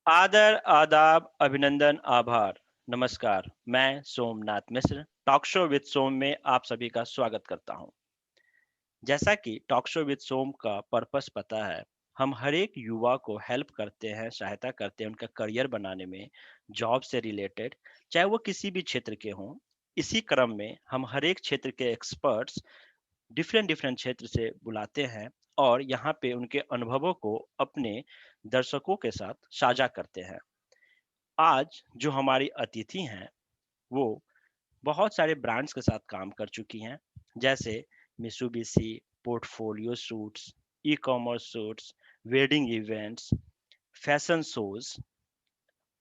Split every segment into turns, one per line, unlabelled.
आदर, आदाब, अभिनंदन, आभार। नमस्कार, मैं सोमनाथ मिश्र टॉक शो विद सोम में आप सभी का स्वागत करता हूं। जैसा कि टॉक शो विद सोम का पर्पस पता है, हम हर एक युवा को हेल्प करते हैं, सहायता करते हैं उनका करियर बनाने में, जॉब से रिलेटेड, चाहे वो किसी भी क्षेत्र के हों। इसी क्रम में हम हर एक क्षेत्र के एक्सपर्ट्स डिफरेंट डिफरेंट क्षेत्र से बुलाते हैं और यहाँ पे उनके अनुभवों को अपने दर्शकों के साथ साझा करते हैं। आज जो हमारी अतिथि हैं वो बहुत सारे ब्रांड्स के साथ काम कर चुकी हैं, जैसे Mitsubishi, portfolio suits, e commerce suits, wedding events, fashion shows.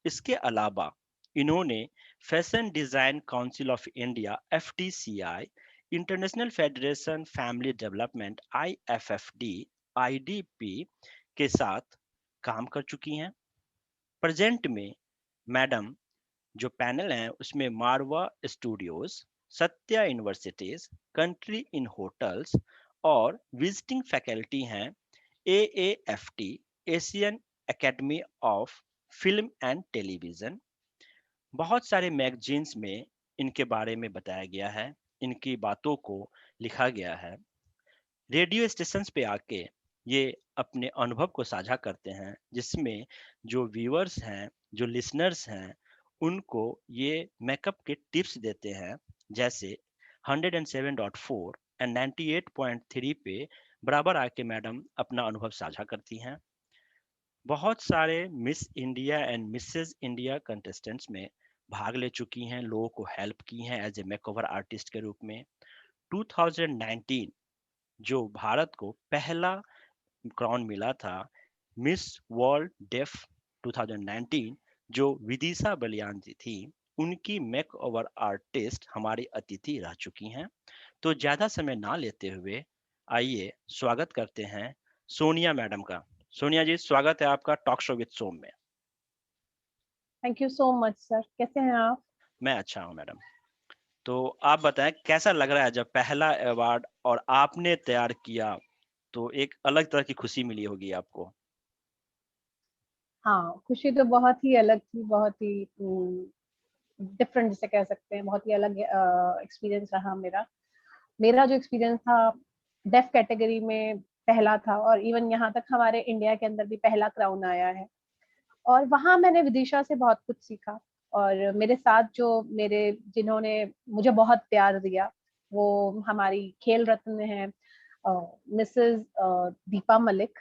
इसके अलावा इन्होंने fashion design council of India FTCI, international federation family development IFFD, IDP के साथ काम कर चुकी हैं। प्रेजेंट में मैडम जो पैनल है उसमें Marwah studios, Satya universities, country in hotels और विजिटिंग फैकल्टी हैं AFT, Asian academy of film and television. बहुत सारे मैगजीन्स में इनके बारे में बताया गया है, इनकी बातों को लिखा गया है। रेडियो स्टेशंस पे आके ये अपने अनुभव को साझा करते हैं, जिसमें जो व्यूअर्स हैं, जो लिसनर्स हैं, उनको ये मेकअप के टिप्स देते हैं। जैसे 107.4 एंड 98.3 पे बराबर आके मैडम अपना अनुभव साझा करती हैं। बहुत सारे miss India and Mrs India contestants में भाग ले चुकी हैं, लोगों को हेल्प की हैं एज ए मेकओवर आर्टिस्ट के रूप में। 2019 जो भारत को पहला क्राउन मिला था, मिस वर्ल्ड डेफ 2019, जो विदिशा बलियान जी थी, उनकी मेक ओवर आर्टिस्ट हमारी अतिथि रह चुकी हैं। तो ज्यादा समय ना लेते हुए आइए स्वागत करते हैं सोनिया मैडम का। सोनिया जी, स्वागत है आपका टॉक शो विद सोम में।
Thank you so much sir. कैसे हैं आप?
मैं अच्छा हूँ मैडम। तो आप बताएं कैसा लग रहा है जब पहला अवार्ड और आपने तैयार किया, तो एक अलग तरह की खुशी मिली होगी आपको।
हाँ, खुशी तो बहुत ही अलग थी, बहुत ही डिफरेंट जिसे कह सकते हैं, बहुत ही अलग एक्सपीरियंस रहा मेरा। मेरा जो एक्सपीरियंस था डेफ कैटेगरी में पहला था, और इवन यहाँ तक हमारे इंडिया के अंदर भी पहला क्राउन आया है। और वहाँ मैंने विदिशा से बहुत कुछ सीखा। और मेरे साथ जो मेरे जिन्होंने मुझे बहुत प्यार दिया, वो हमारी खेल रत्न है मिसेस दीपा मलिक।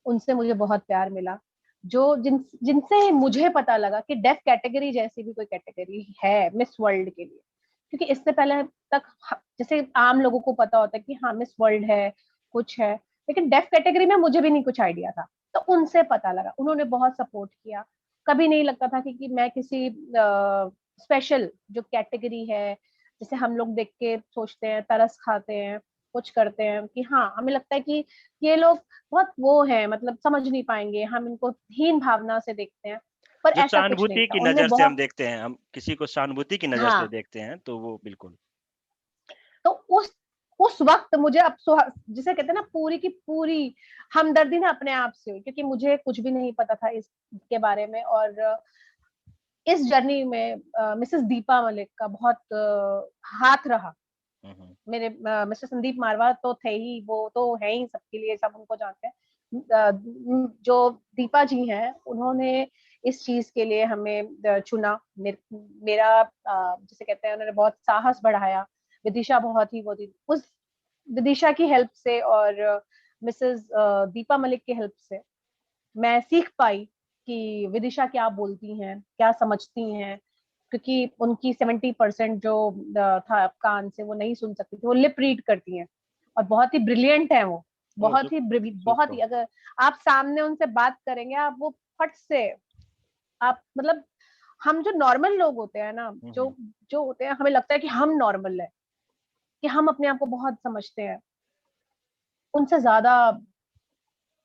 उनसे मुझे बहुत प्यार मिला। जो जिनसे मुझे पता लगा कि डेफ कैटेगरी जैसी भी कोई कैटेगरी है मिस वर्ल्ड के लिए। क्योंकि इससे पहले तक जैसे आम लोगों को पता होता है कि हाँ मिस वर्ल्ड है, कुछ है, लेकिन डेफ कैटेगरी में मुझे भी नहीं कुछ आइडिया था। तो उनसे पता लगा, उन्होंने बहुत सपोर्ट किया। कभी नहीं लगता था कि मैं किसी स्पेशल जो कैटेगरी है, जैसे हम लोग देख के सोचते हैं, तरस खाते हैं, कुछ करते हैं कि हाँ हमें लगता है कि ये लोग बहुत वो है, मतलब समझ नहीं पाएंगे, हम इनको हीन भावना से देखते हैं। पर
जो
ऐसा कुछ नहीं
सहानुभूति
था,
की
उन्होंने
नज़र से हम
बहुत।
देखते हैं, हम किसी को सहानुभूति की नज़र से
हाँ,
देखते हैं, तो वो बिल्कुल।
तो उस वक्त मुझे अब जिसे कहते हैं ना, पूरी की पूरी हमदर्दी ना अपने आप से हुई, क्योंकि मुझे कुछ भी नहीं पता था इसके बारे में। और इस जर्नी में मिसेस दीपा मलिक का बहुत हाथ रहा।
हुँ, हुँ।
मेरे मिस्टर संदीप मारवा तो थे ही, वो तो है ही सबके लिए, सब उनको जानते हैं। जो दीपा जी हैं, उन्होंने इस चीज के लिए हमें चुना। मेरा जिसे कहते हैं, उन्होंने बहुत साहस बढ़ाया। विदिशा बहुत ही वो थी, उस विदिशा की हेल्प से और मिसेस दीपा मलिक की हेल्प से मैं सीख पाई कि विदिशा क्या बोलती हैं, क्या समझती हैं। क्योंकि उनकी 70% जो था कान से, वो नहीं सुन सकती थी, वो लिप रीड करती हैं। और बहुत ही ब्रिलियंट है वो,
ओह!
बहुत ही।
सुपर।
अगर आप सामने उनसे बात करेंगे, आप वो फट से, आप मतलब, हम जो नॉर्मल लोग होते हैं ना,
हुँ,
जो
हुँ।
जो होते हैं, हमें लगता है कि हम नॉर्मल है, कि हम अपने आप को बहुत समझते हैं। उनसे ज्यादा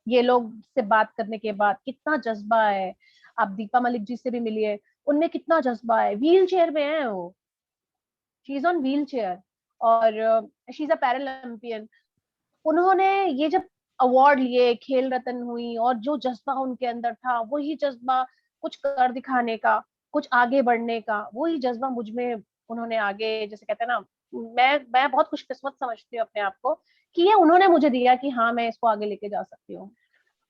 ये लोग से बात करने के बाद कितना जज्बा है। आप दीपा मलिक जी से भी मिलिए, उनमें कितना जज्बा है। व्हील चेयर में है वो, she is on wheel chair, और शी इज अ पैरालंपियन। उन्होंने ये जब अवार्ड लिए, खेल रत्न हुई, और जो जज्बा उनके अंदर था, वही जज्बा कुछ कर दिखाने का, कुछ आगे बढ़ने का, वही जज्बा मुझ में उन्होंने आगे, जैसे कहते हैं ना, मैं बहुत खुशकिस्मत समझती हूँ अपने आप को कि ये उन्होंने मुझे दिया कि हाँ मैं इसको आगे लेके जा सकती हूँ,
तो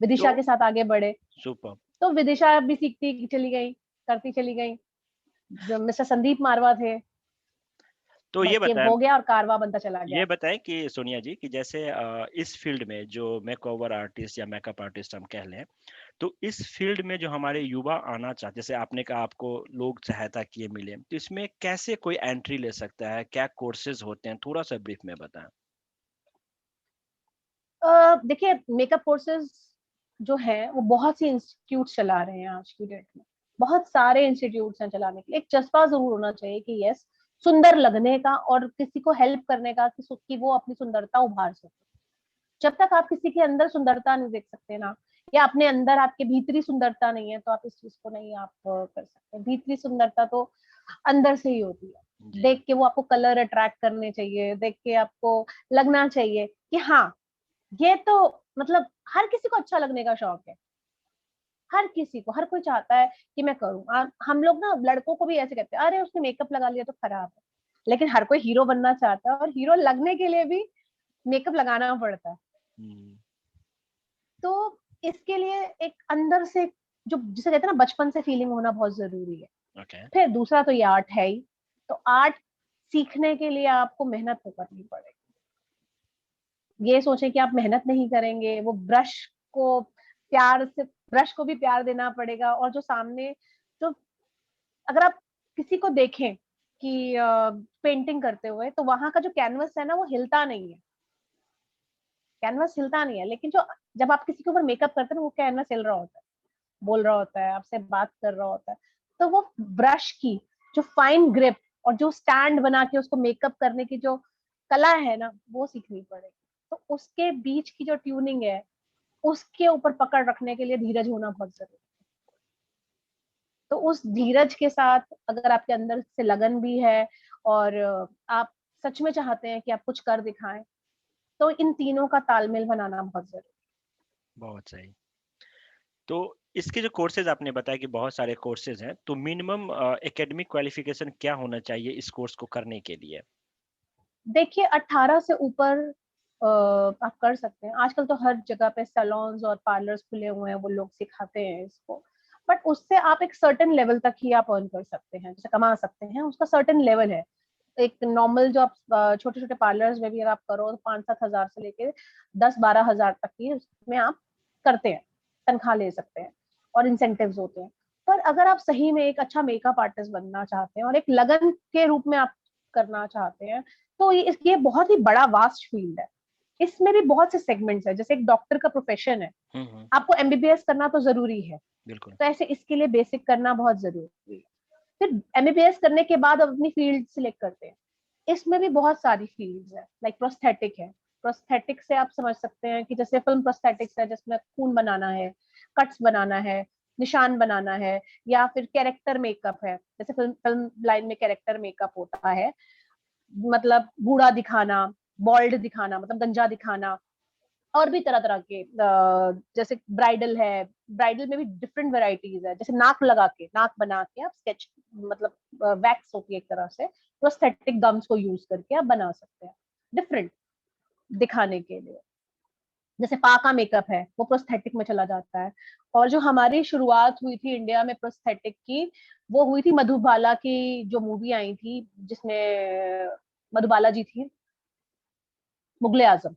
विदिशा के साथ आगे बढ़े।
सुपर।
तो विदिशा भी सीखती चली गई, करती चली गई। जो मिस्टर संदीप मारवा थे,
तो ये
बस ये
बताएं
हो गया और कारवा बनता चला गया।
ये बताएं कि सोनिया जी कि जैसे इस फील्ड में जो मेकओवर आर्टिस्ट या मेकअप आर्टिस्ट हम कह लें, तो इस फील्ड में जो हमारे युवा आना चाहते, जैसे आपने कहा आपको लोग सहायता किए मिले, तो इसमें कैसे कोई एंट्री ले सकता है, क्या कोर्सेज होते हैं, थोड़ा सा ब्रीफ में बताएं।
देखिए, मेकअप कोर्सेज जो है वो बहुत सी इंस्टीट्यूट चला रहे हैं आज की डेट में। बहुत सारे इंस्टीट्यूट्स हैं चलाने के लिए। एक जज्बा जरूर होना चाहिए कि यस, सुंदर लगने का और किसी को हेल्प करने का कि वो अपनी सुंदरता उभार सके। जब तक आप किसी के अंदर सुंदरता नहीं देख सकते ना, या अपने अंदर आपके भीतरी सुंदरता नहीं है, तो आप इस चीज को नहीं आप कर सकते। भीतरी सुंदरता तो अंदर से ही होती है।
जी।
देख के वो आपको कलर अट्रैक्ट करने चाहिए, देख के आपको लगना चाहिए कि हाँ, ये तो मतलब हर किसी को अच्छा लगने का शौक है। हर किसी को, हर कोई चाहता है कि मैं करूं। हम लोग ना लड़कों को भी ऐसे कहते हैं, अरे उसने मेकअप लगा लिया तो खराब है। लेकिन हर कोई हीरो बनना चाहता है, और हीरो लगने के लिए भी मेकअप लगाना पड़ता है।
हम्म।
तो इसके लिए एक अंदर से, जो जिसे कहते हैं ना, बचपन से फीलिंग होना बहुत जरूरी है।
ओके।
फिर दूसरा तो ये आर्ट है ही। तो आर्ट सीखने के लिए आपको मेहनत तो करनी पड़ेगी। ये सोचें कि आप मेहनत नहीं करेंगे, वो को प्यार से ब्रश को भी प्यार देना पड़ेगा। और जो सामने, जो अगर आप किसी को देखें कि पेंटिंग करते हुए, तो वहां का जो कैनवस है ना, वो हिलता नहीं है। कैनवस हिलता नहीं है, लेकिन जो जब आप किसी के ऊपर मेकअप करते हैं ना, वो कैनवस हिल रहा होता है, बोल रहा होता है, आपसे बात कर रहा होता है। तो वो ब्रश की जो फाइन ग्रिप और जो स्टैंड बना के उसको मेकअप करने की जो कला है ना, वो सीखनी पड़ेगी। तो उसके बीच की जो ट्यूनिंग है, उसके ऊपर पकड़ रखने के लिए धीरज होना बहुत जरूरी है। तो उस धीरज के साथ अगर आपके अंदर से लगन भी है, और आप सच में चाहते हैं कि आप कुछ कर दिखाएं, तो इन तीनों का तालमेल बनाना बहुत जरूरी
बहुत सही। तो इसके जो कोर्सेज आपने बताया कि बहुत सारे कोर्सेज हैं, तो मिनिमम एकेडमिक क्वालिफिकेशन क्या होना चाहिए इस कोर्स को करने के लिए?
है। देखिए, 18 से ऊपर आप कर सकते हैं। आजकल तो हर जगह पे सैलून्स और पार्लर्स खुले हुए हैं, वो लोग सिखाते हैं इसको। बट उससे आप एक सर्टेन लेवल तक ही आप अर्न कर सकते हैं, जैसे कमा सकते हैं, उसका सर्टेन लेवल है। एक नॉर्मल जो आप छोटे छोटे पार्लर्स में भी अगर आप करो, तो 5-7 हजार से लेके 10-12 हजार तक की उसमें आप करते हैं, तनख्वाह ले सकते हैं, और इंसेंटिव्स होते हैं। पर अगर आप सही में एक अच्छा मेकअप आर्टिस्ट बनना चाहते हैं और एक लगन के रूप में आप करना चाहते हैं, तो ये बहुत ही बड़ा वास्ट फील्ड है। इसमें भी बहुत से सेगमेंट्स है। जैसे एक डॉक्टर का प्रोफेशन है,
हम्म।
आपको एमबीबीएस करना तो जरूरी है।
बिल्कुल।
तो ऐसे इसके लिए बेसिक करना बहुत जरूरी है। फिर एमबीबीएस करने के बाद आप अपनी फील्ड सिलेक्ट करते हैं। इसमें भी बहुत सारी फील्ड्स है, लाइक प्रोस्थेटिक है। प्रोस्थेटिक से आप समझ सकते हैं कि जैसे फिल्म प्रोस्थेटिक्स है, जिसमें खून बनाना है, कट्स बनाना है, निशान बनाना है, या फिर कैरेक्टर मेकअप है। जैसे फिल्म फिल्म लाइन में कैरेक्टर मेकअप होता है, मतलब बूढ़ा दिखाना, बॉल्ड दिखाना, मतलब गंजा दिखाना। और भी तरह तरह के जैसे ब्राइडल है। ब्राइडल में भी डिफरेंट वेराइटीज है। जैसे नाक लगा के, नाक बना के आप स्केच, मतलब वैक्स होती है एक तरह से, प्रोस्थेटिक गम्स को यूज करके आप बना सकते हैं, डिफरेंट दिखाने के लिए। जैसे पाका मेकअप है, वो प्रोस्थेटिक में चला जाता है। और जो हमारी शुरुआत हुई थी इंडिया में प्रोस्थेटिक की, वो हुई थी मधुबाला की जो मूवी आई थी, जिसमें मधुबाला जी थी, मुगले आजम,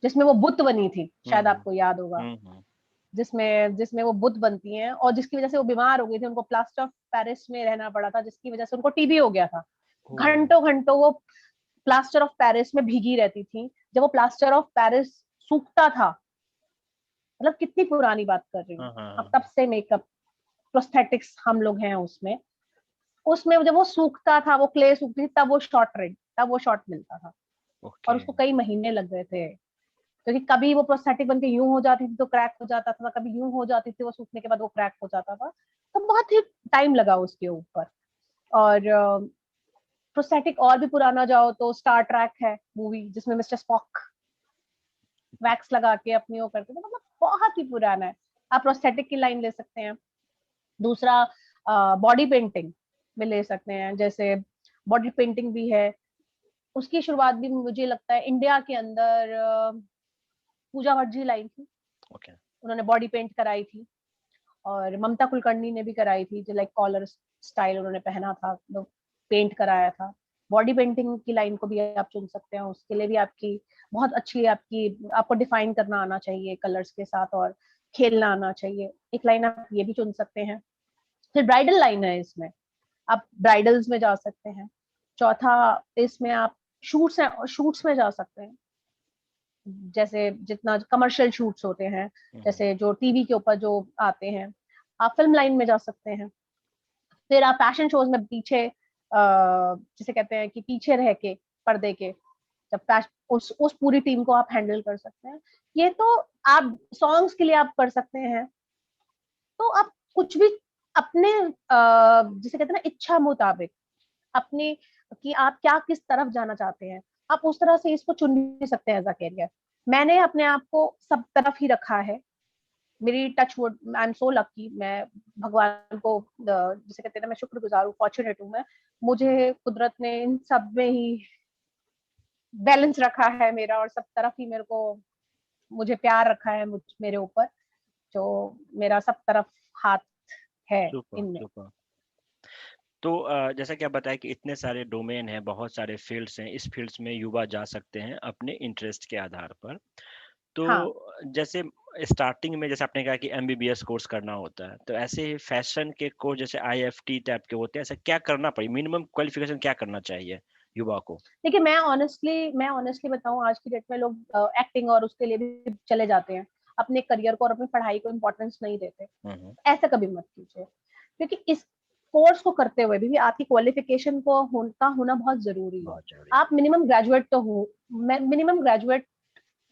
जिसमें वो बुत बनी थी, शायद
हम्म।
आपको याद होगा।
हम्म।
जिसमें जिसमें वो बुत बनती हैं, और जिसकी वजह से वो बीमार हो गई थी, उनको प्लास्टर ऑफ पेरिस में रहना पड़ा था, जिसकी वजह से उनको टीबी हो गया था।
ओ।
घंटों घंटों वो प्लास्टर ऑफ पेरिस में भीगी रहती थी। जब वो प्लास्टर ऑफ पेरिस सूखता था, मतलब कितनी पुरानी बात कर रही हूँ।
हाँ हाँ
अब तब
हाँ।
से मेकअप प्रोस्थेटिक्स हम लोग हैं उसमें। उसमें जब वो सूखता था, वो क्ले सूखती थी, तब वो शॉट मिलता था। और
ओके।
उसको कई महीने लग गए थे, क्योंकि कभी वो प्रोस्थेटिक बन के यूं हो जाती थी तो क्रैक हो जाता था, कभी यूं हो जाती थी, वो सूखने के बाद वो क्रैक हो जाता था। तो बहुत ही टाइम लगा उसके ऊपर। और प्रोस्थेटिक और भी पुराना जाओ तो स्टार ट्रैक है मूवी, जिसमें मिस्टर स्पॉक वैक्स लगा के अपनी वो करते थे, मतलब बहुत ही पुराना है। आप प्रोस्थेटिक की लाइन ले सकते हैं। दूसरा बॉडी पेंटिंग में ले सकते हैं, जैसे बॉडी पेंटिंग भी है, उसकी शुरुआत भी मुझे लगता है इंडिया के अंदर पूजा भट्ट जी लाई थी,
ओके।
उन्होंने बॉडी पेंट कराई थी। और ममता कुलकर्णी ने भी कराई थी, जो लाइक कॉलर स्टाइल उन्होंने पहना था, तो पेंट कराया था। बॉडी पेंटिंग की लाइन को भी आप चुन सकते हैं, उसके लिए भी आपकी बहुत अच्छी आपको डिफाइन करना आना चाहिए कलर्स के साथ, और खेलना आना चाहिए। एक लाइन आप ये भी चुन सकते हैं। फिर ब्राइडल लाइन है इसमें, आप ब्राइडल्स में जा सकते हैं। चौथा, इसमें आप शूट्स में जा सकते हैं, जैसे जितना कमर्शियल शूट्स होते हैं, जैसे जो टीवी के ऊपर जो आते हैं, आप फिल्म लाइन में जा सकते हैं। फिर आप फैशन शोज में पीछे जिसे कहते हैं कि पीछे रह के पर्दे के, जब उस पूरी टीम को आप हैंडल कर सकते हैं। ये तो आप सॉन्ग्स के लिए आप कर सकते हैं। तो आप कुछ भी अपने जिसे कहते हैं ना इच्छा मुताबिक, अपने कि आप क्या किस तरफ जाना चाहते हैं, आप उस तरह से इसको चुन भी सकते हैं एज अ करियर। मैंने अपने आप को सब तरफ ही रखा है। मेरी touch wood, I am so lucky, मैं भगवान को जिसे कहते हैं ना, मैं शुक्रगुजार हूँ, फॉर्चुनेट हूँ मैं। मुझे कुदरत ने इन सब में ही बैलेंस रखा है मेरा, और सब तरफ ही मेरे को, मुझे प्यार रखा है मेरे ऊपर, जो मेरा सब तरफ हाथ है
सुपर,
इनमें।
सुपर। तो जैसा कि आप बताया कि इतने सारे डोमेन हैं, बहुत सारे फील्ड्स हैं, इस फील्ड्स में युवा जा सकते हैं अपने इंटरेस्ट के आधार पर। तो
हाँ,
जैसे स्टार्टिंग में जैसे आपने कहा कि एमबीबीएस कोर्स करना होता है, तो ऐसे फैशन के कोर्स जैसे आईएफटी टाइप के होते हैं, ऐसा क्या करना पड़े, मिनिमम क्वालिफिकेशन क्या करना चाहिए युवा को?
देखिए मैं ऑनेस्टली बताऊं, आज की डेट में लोग एक्टिंग और उसके लिए भी चले जाते हैं, अपने करियर को और अपनी पढ़ाई को इम्पोर्टेंस नहीं देते।
हम्म।
ऐसा कभी मत कीजिए, क्योंकि इस कोर्स को करते हुए भी आपकी क्वालिफिकेशन का होना बहुत जरूरी है।
बहुत जरूरी।
आप मिनिमम ग्रेजुएट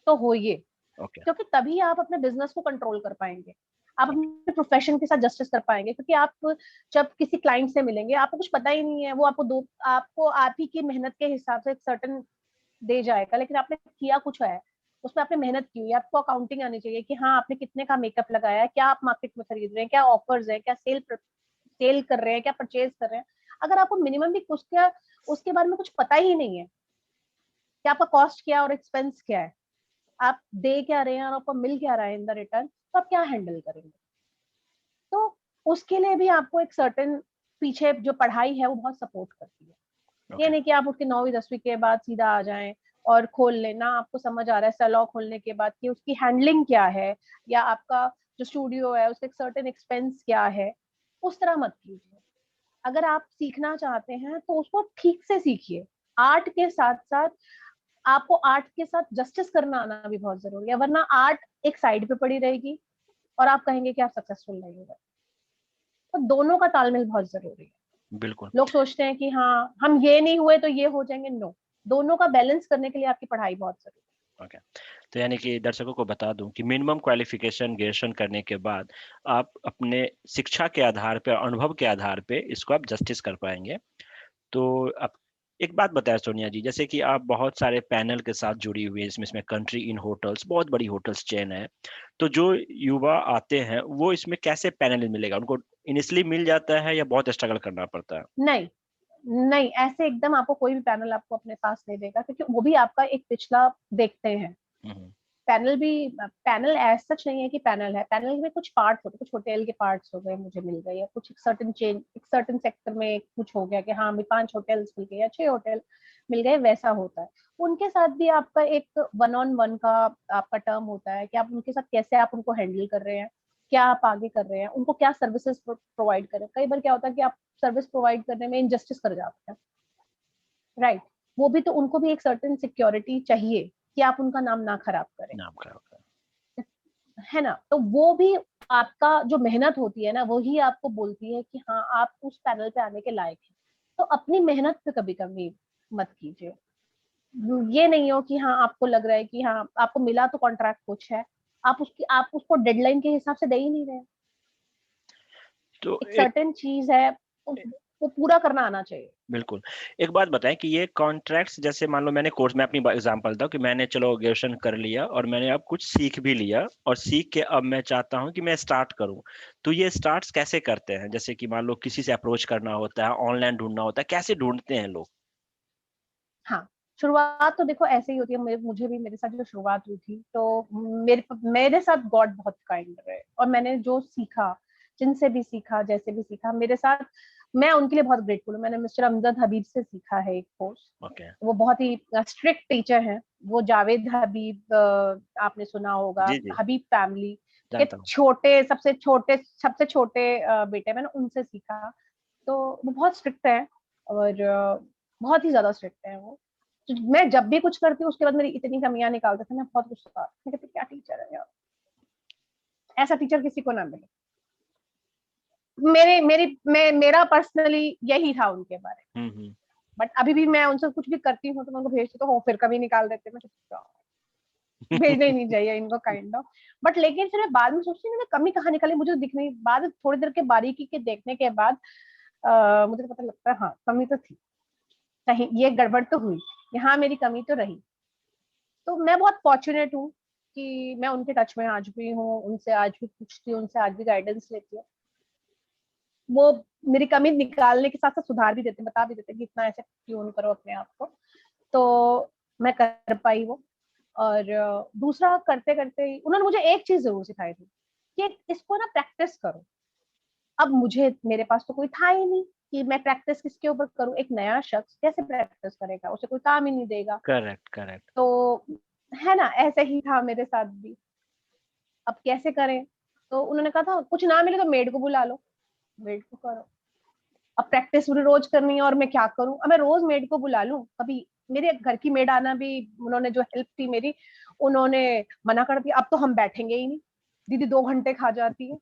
तो होइए,
ओके।
क्योंकि तभी आप अपने बिजनेस को कंट्रोल कर पाएंगे, आप
ओके।
अपने प्रोफेशन के साथ जस्टिस कर पाएंगे। क्योंकि आप जब किसी क्लाइंट से मिलेंगे, आपको कुछ पता ही नहीं है, वो आपको आप ही की मेहनत के हिसाब से एक सर्टन दे जाएगा, लेकिन आपने किया कुछ है, उसमें आपने मेहनत की हुई है। आपको अकाउंटिंग आनी चाहिए कि हाँ, आपने कितने का मेकअप लगाया है, क्या आप मार्केट में खरीद रहे हैं, क्या ऑफर्स है, क्या सेल कर रहे हैं, क्या परचेज कर रहे हैं। अगर आपको मिनिमम भी उसके बारे में कुछ पता ही नहीं है कि आपका कॉस्ट क्या है और एक्सपेंस क्या है, आप दे क्या रहे हैं और आपको मिल क्या रहा है इन द रिटर्न, तो आप क्या हैंडल करेंगे। तो उसके लिए भी आपको एक सर्टेन पीछे जो पढ़ाई है वो बहुत सपोर्ट करती है। ये
ओके।
नहीं कि आप उसके 9वीं 10वीं के बाद सीधा आ जाएं और खोल लेना। आपको समझ आ रहा है सैलॉन खोलने के बाद कि उसकी हैंडलिंग क्या है, या आपका जो स्टूडियो है उसका एक सर्टेन एक्सपेंस क्या है, उस तरह मत कीजिए। अगर आप सीखना चाहते हैं तो उसको ठीक से सीखिए। आर्ट के साथ साथ आपको आर्ट के साथ जस्टिस करना आना भी बहुत जरूरी है, वरना आर्ट एक साइड पे पड़ी रहेगी और आप कहेंगे कि आप सक्सेसफुल नहीं हो। तो दोनों का तालमेल बहुत जरूरी है।
बिल्कुल।
लोग सोचते हैं कि हाँ, हम ये नहीं हुए तो ये हो जाएंगे, नो। दोनों का बैलेंस करने के लिए आपकी पढ़ाई बहुत जरूरी
ओके। तो यानी कि दर्शकों को बता दूं कि मिनिमम क्वालिफिकेशन ग्रेजुएशन करने के बाद आप अपने शिक्षा के आधार पे, अनुभव के आधार पे इसको आप जस्टिस कर पाएंगे। तो अब एक बात बताएं सोनिया जी, जैसे कि आप बहुत सारे पैनल के साथ जुड़ी हुई है, इसमें इसमें कंट्री इन होटल्स, बहुत बड़ी होटल्स चेन है। तो जो युवा आते हैं वो इसमें कैसे पैनल मिलेगा उनको? इनिशियली मिल जाता है या बहुत स्ट्रगल करना पड़ता है?
है। नहीं, नहीं, ऐसे एकदम आपको कोई भी पैनल आपको अपने पास नहीं देगा, क्योंकि वो भी आपका एक पिछला देखते हैं।
हम्म।
पैनल भी, पैनल एज सच नहीं है कि पैनल है, पैनल में कुछ पार्ट्स होते हैं, कुछ होटल के पार्ट्स हो गए मुझे मिल गए, या कुछ एक सर्टेन सेक्टर में कुछ हो गया कि हाँ, हमें 5 होटल्स मिल गए या 6 होटल मिल गए, वैसा होता है। उनके साथ भी आपका एक वन ऑन वन का आपका टर्म होता है कि आप उनके साथ कैसे आप उनको हैंडल कर रहे हैं, क्या आप आगे कर रहे हैं, उनको क्या सर्विसेज प्रोवाइड कर रहे हैं। कई बार क्या होता है कि आप सर्विस प्रोवाइड करने में इनजस्टिस कर जाते हैं, राइट। वो भी तो, उनको भी एक सर्टेन सिक्योरिटी चाहिए कि आप उनका नाम ना खराब करें,
नाम का होता
है ना। तो वो भी आपका जो मेहनत होती है ना, वही आपको बोलती है कि हाँ, आप उस पैनल पे आने के लायक हैं। तो अपनी मेहनत पे कभी कभी मत कीजिए। ये नहीं हो कि हाँ, आपको लग रहा है कि हाँ, आपको मिला तो कॉन्ट्रैक्ट कुछ है, आप उसको डेडलाइन के हिसाब से दे ही नहीं रहे।
है। तो
एक सर्टेन चीज है, वो पूरा करना आना चाहिए।
बिल्कुल। एक बात बताएँ कि ये कॉन्ट्रैक्ट्स जैसे मान लो मैंने कोर्स में अपनी एग्जांपल था कि मैंने चलो ग्रेजुएशन कर लिया और मैंने अब कुछ सीख भी लिया और सीख के अब मैं चाहता हूँ कि मैं स्टार्ट करूँ। तो ये स्टार्ट्स कैसे करते हैं? जैसे कि मान लो किसी से अप्रोच करना होता है, ऑनलाइन ढूँढना होता है, कैसे ढूँढते हैं लोग?
हाँ, शुरुआत तो देखो ऐसे ही होती है, मुझे भी मेरे साथ जो शुरुआत हुई थी, तो मेरे साथ गॉड बहुत काइंड रहे और मैंने जो सीखा, जिनसे भी सीखा, जैसे भी सीखा, मेरे साथ, मैं उनके लिए बहुत ग्रेटफुल हूँ। मैंने मिस्टर अमजद हबीब से सीखा है एक कोर्स।
ओके।
वो बहुत ही स्ट्रिक्ट टीचर हैं। वो जावेद हबीब, आपने सुना होगा,
जी, जी,
हबीब फैमिली के
जानता हूँ।
सबसे छोटे बेटे, मैंने उनसे सीखा। तो वो बहुत स्ट्रिक्ट है और बहुत ही ज्यादा स्ट्रिक्ट है वो। तो मैं जब भी कुछ करती हूँ उसके बाद मेरी इतनी कमियां निकालते थे, मैं बहुत गुस्सा, मैं कहती क्या टीचर है यार, ऐसा टीचर किसी को ना मिले। मेरा पर्सनली यही था उनके बारे में।
हुँ, हुँ।
बट अभी भी मैं उनसे कुछ भी करती हूँ तो मैं उनको भेजती तो वो फिर कभी निकाल देते, मैं भेजना ही नहीं चाहिए इनको, काइंड ऑफ। बट लेकिन फिर मैं बाद में सोचती हूँ कमी कहाँ निकली, मुझे दिखने बाद थोड़ी देर के बारीकी के देखने के बाद मुझे तो पता लगता है हाँ कमी तो थी, कहीं ये गड़बड़ तो हुई, यहाँ मेरी कमी तो रही। तो मैं बहुत फॉर्चुनेट हूँ कि मैं उनके टच में आज भी हूँ, उनसे आज भी पूछती हूँ, उनसे आज भी गाइडेंस लेती हूँ। वो मेरी कमी निकालने के साथ साथ सुधार भी देते, बता भी देते कि इतना ऐसे ट्यून करो अपने आप को। तो मैं कर पाई वो। और दूसरा करते करते उन्होंने मुझे एक चीज जरूर सिखाई थी कि इसको ना प्रैक्टिस करो। अब मेरे पास तो कोई था ही नहीं कि मैं प्रैक्टिस किसके ऊपर करूं, एक नया शख्स कैसे प्रैक्टिस करेगा, उसे कोई काम ही नहीं देगा।
Correct, correct.
तो है ना, ऐसे ही था मेरे साथ भी। अब कैसे करें, तो उन्होंने कहा था कुछ ना मिले तो मेड को बुला लो, मेड को करो। अब प्रैक्टिस पूरी रोज करनी है और मैं क्या करूं, अब मैं रोज मेड को बुला लूं, कभी मेरे घर की मेड आना भी, उन्होंने जो हेल्प थी मेरी, उन्होंने मना कर दिया, अब तो हम बैठेंगे ही नहीं, दीदी 2 घंटे खा जाती है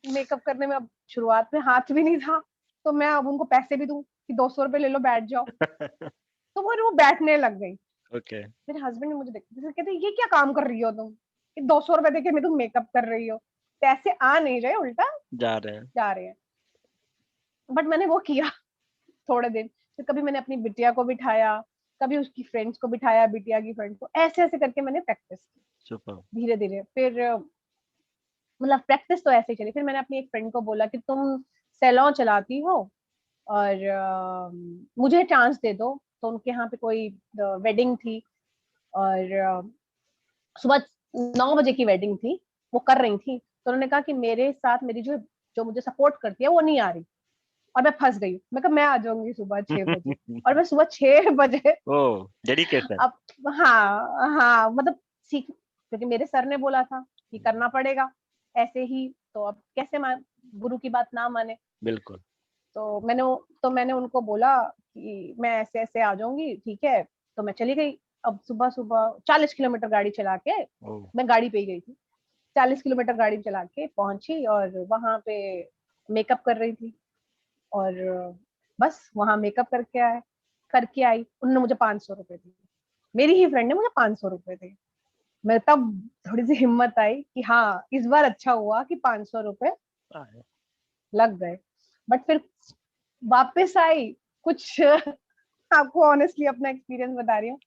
मेकअप करने में। अब शुरुआत में हाथ भी नहीं था, तो मैं अब उनको पैसे भी दूं कि 200 रुपए ले लो बैठ जाओ, तो वो बैठने लग गई।
ओके,
मेरे हस्बैंड ने मुझे देखा, जैसे कहते ये क्या काम कर रही हो तुम, कि 200 रुपए देके मैं तुम मेकअप कर रही हो, पैसे आ नहीं रहे, उल्टा
जा रहे हैं।
जा रहे हैं। बट मैंने वो किया थोड़े दिन। फिर कभी मैंने अपनी बिटिया को बिठाया, कभी उसकी फ्रेंड्स को बिठाया, बिटिया की फ्रेंड्स को, ऐसे ऐसे करके मैंने प्रैक्टिस की
सुपर।
धीरे धीरे। फिर मतलब प्रैक्टिस तो ऐसे ही चली। फिर मैंने अपनी एक फ्रेंड को बोला कि तुम सैलून चलाती हो और मुझे चांस दे दो। तो उनके यहाँ पे कोई वेडिंग थी और सुबह 9 बजे की वेडिंग थी, वो कर रही थी। तो उन्होंने कहा कि मेरे साथ मेरी जो जो मुझे सपोर्ट करती है वो नहीं आ रही, और मैं फंस गई। मैं कहा मैं आ जाऊंगी सुबह 6 बजे, और मैं सुबह 6 बजे
ओह! डेडिकेशन।
अब हाँ हाँ, मतलब सीख, क्योंकि मेरे सर ने बोला था कि करना पड़ेगा ऐसे ही, तो अब कैसे मान, गुरु की बात ना माने।
बिल्कुल।
तो मैंने उनको बोला कि मैं ऐसे ऐसे आ जाऊंगी, ठीक है। तो मैं चली गई। अब सुबह सुबह 40 किलोमीटर गाड़ी चला के,
ओह!
मैं गाड़ी पे ही गई थी, 40 किलोमीटर गाड़ी चला के पहुंची और वहां पे मेकअप कर रही थी। और बस वहां मेकअप करके आई। उन्होंने मुझे 500 रुपए दिए, मेरी ही फ्रेंड ने मुझे 500 रुपए दिए। मैं तब थोड़ी सी हिम्मत आई कि हाँ इस बार अच्छा हुआ कि 500 रुपए
हाँ,
लग गए। बट फिर वापस आई कुछ आपको ऑनेस्टली अपना एक्सपीरियंस बता रही हूँ।